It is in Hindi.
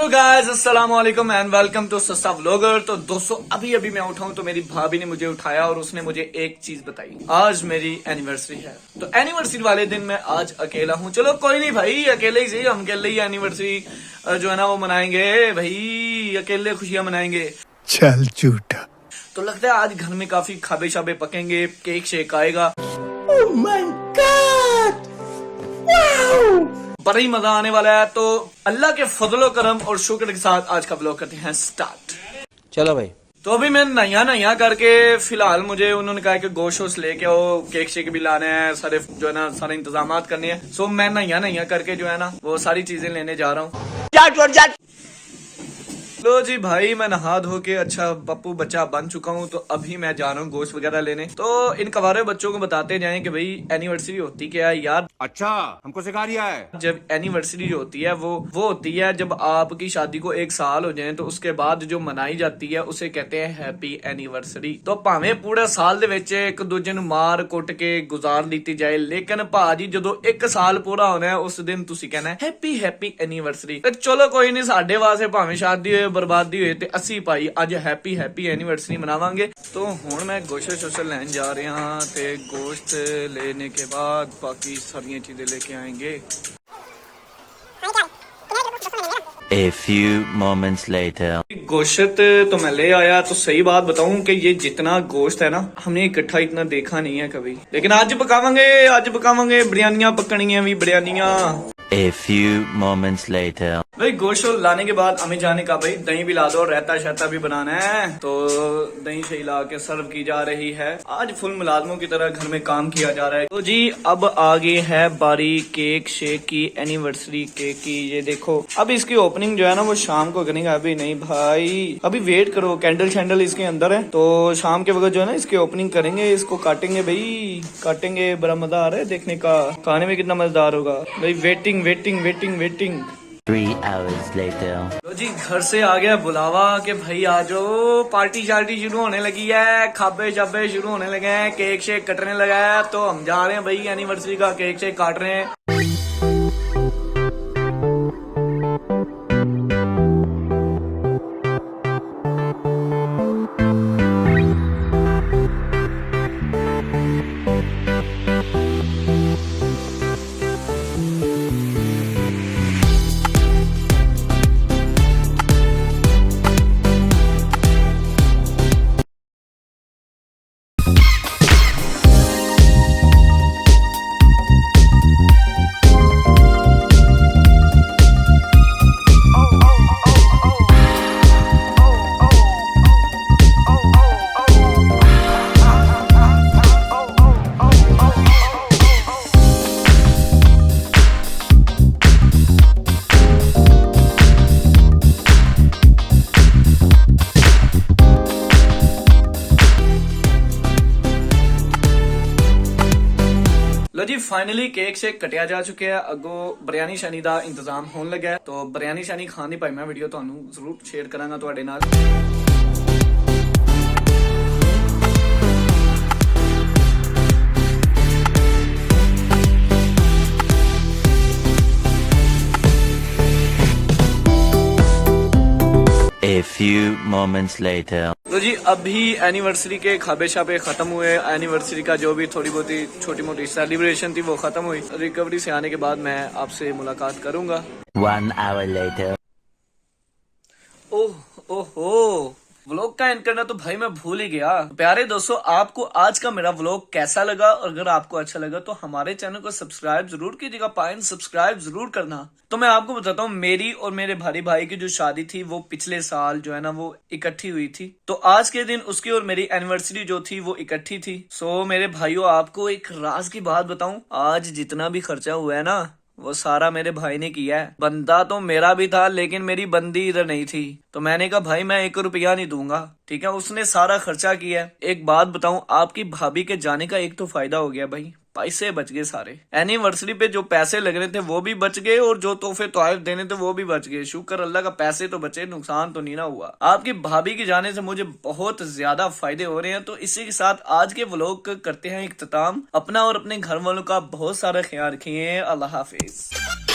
गाइस अस्सलाम वालेकुम एंड वेलकम टू सस्ता व्लॉगर। तो दोस्तों अभी मैं उठाऊं तो मेरी भाभी ने मुझे उठाया और उसने मुझे एक चीज बताई। आज मेरी एनिवर्सरी है, तो एनिवर्सरी वाले दिन मैं आज अकेला हूं। चलो कोई नहीं भाई, अकेले ही सही, हम अकेले ही एनिवर्सरी जो है ना वो मनाएंगे भाई, अकेले खुशियां मनाएंगे। चल झूठा। तो लगता है आज घर में काफी खाबे शाबे पकेंगे, केक शेक आएगा। Oh my God! Wow! बड़ा ही मजा आने वाला है। तो अल्लाह के फजलो करम और शुक्र के साथ आज का ब्लॉग करते हैं स्टार्ट। चलो भाई। तो अभी मैं नया करके फिलहाल मुझे उन्होंने कहा कि गोश्त वोश्त लेके आओ, केक शेक भी लाने हैं, सारे जो है ना सारे इंतजाम करने हैं। सो मैं नया करके जो है ना वो सारी चीजें लेने जा रहा हूँ। लो जी भाई, मैं नहा धो के अच्छा पप्पू बच्चा बन चुका हूँ। तो अभी मैं जा रहा हूँ गोश्त वगैरह लेने। तो इन कवारे बच्चों को बताते जाएं कि भाई एनिवर्सरी होती क्या है यार। अच्छा, हमको सिखा रिया है। जब एनिवर्सरी होती है वो होती है जब आपकी शादी को 1 साल हो जाए, तो उसके बाद जो मनाई जाती है उसे कहते हैं हैप्पी एनिवर्सरी। तो भावे पूरा साल दे विच एक दूजे नूं मार कुट के गुजार लीती जाए, लेकिन भाजी जदों 1 साल पूरा होना है उस दिन तुसीं कहना है हैप्पी एनिवर्सरी। चलो कोई नहीं, साडे वास्ते भावे शादी होए बर्बादी होए ते असी भाई अज हैप्पी एनिवर्सरी मनावांगे। तो हुण मैं गोश्त लैन जा रहा हाँ, ते गोश्त लेने के बाद बाकी सारियां चीजें लेके आएंगे। A few moments later. गोश्त तो मैं ले आया। तो सही बात बताऊं कि ये जितना गोश्त है ना हमने इकट्ठा इतना देखा नहीं है कभी, लेकिन आज पकावांगे बिरयानियां पकड़ियां भी बिरयानियां। A few moments later. भाई गोश्त लाने के बाद हमें जाने का भाई दही भी ला दो, रायता शहता भी बनाना है। तो दही शही ला के सर्व की जा रही है। आज फुल मुलाजमों की तरह घर में काम किया जा रहा है। तो जी अब आगे है बारी केक शेक की, एनिवर्सरी केक की। ये देखो अब इसकी ओपनिंग जो है ना वो शाम को करेंगे, अभी नहीं भाई, अभी वेट करो। कैंडल शैंडल इसके अंदर है, तो शाम के वक्त जो है ना इसकी ओपनिंग करेंगे, इसको काटेंगे भाई, काटेंगे। बड़ा मजा आ रहा है देखने का, खाने में कितना मजेदार होगा भाई। Waiting 3 hours later. तो जी घर से आ गया बुलावा कि भाई आ जाओ, पार्टी शार्टी शुरू होने लगी है, खाबे शाबे शुरू होने लगे हैं, केक शेक कटने लगा है। तो हम जा रहे हैं भाई एनिवर्सरी का केक शेक काट रहे हैं। लो जी फाइनली केक शेक कटिया जा चुके हैं। अगो बिरयानी शानी का इंतजाम होने लगा है। तो बिरयानी शानी खाने भाई मैं वीडियो तुहानू जरूर शेयर करांगा तुहाडे नाल। A few moments later. तो जी अभी एनिवर्सरी के खाबे शाबे खत्म हुए। एनिवर्सरी का जो भी थोड़ी बहुत छोटी मोटी सेलिब्रेशन थी वो खत्म हुई। रिकवरी से आने के बाद मैं आपसे मुलाकात करूंगा। 1 hour later. ओहो व्लॉग का एंड करना तो भाई मैं भूल ही गया। प्यारे दोस्तों, आपको आज का मेरा व्लॉग कैसा लगा? और अगर आपको अच्छा लगा तो हमारे चैनल को सब्सक्राइब जरूर कीजिएगा, पाइन सब्सक्राइब जरूर करना। तो मैं आपको बताता हूँ, मेरी और मेरे भाई की जो शादी थी वो पिछले साल जो है ना वो इकट्ठी हुई थी। तो आज के दिन उसकी और मेरी एनिवर्सरी जो थी वो इकट्ठी थी। सो मेरे भाइयों, आपको एक राज की बात बताऊं, आज जितना भी खर्चा हुआ है ना वो सारा मेरे भाई ने किया है। बंदा तो मेरा भी था, लेकिन मेरी बंदी इधर नहीं थी। तो मैंने कहा भाई मैं 1 रुपया नहीं दूंगा, ठीक है। उसने सारा खर्चा किया है। एक बात बताऊं, आपकी भाभी के जाने का एक तो फायदा हो गया भाई, पैसे बच गए सारे। एनिवर्सरी पे जो पैसे लग रहे थे वो भी बच गए, और जो तोहफे तोहफे देने थे वो भी बच गए। शुक्र अल्लाह का, पैसे तो बचे, नुकसान तो नहीं ना हुआ। आपकी भाभी के जाने से मुझे बहुत ज्यादा फायदे हो रहे हैं। तो इसी के साथ आज के व्लॉग करते हैं इख्तिताम। अपना और अपने घर वालों का बहुत सारा ख्याल रखिए। अल्लाह हाफिज।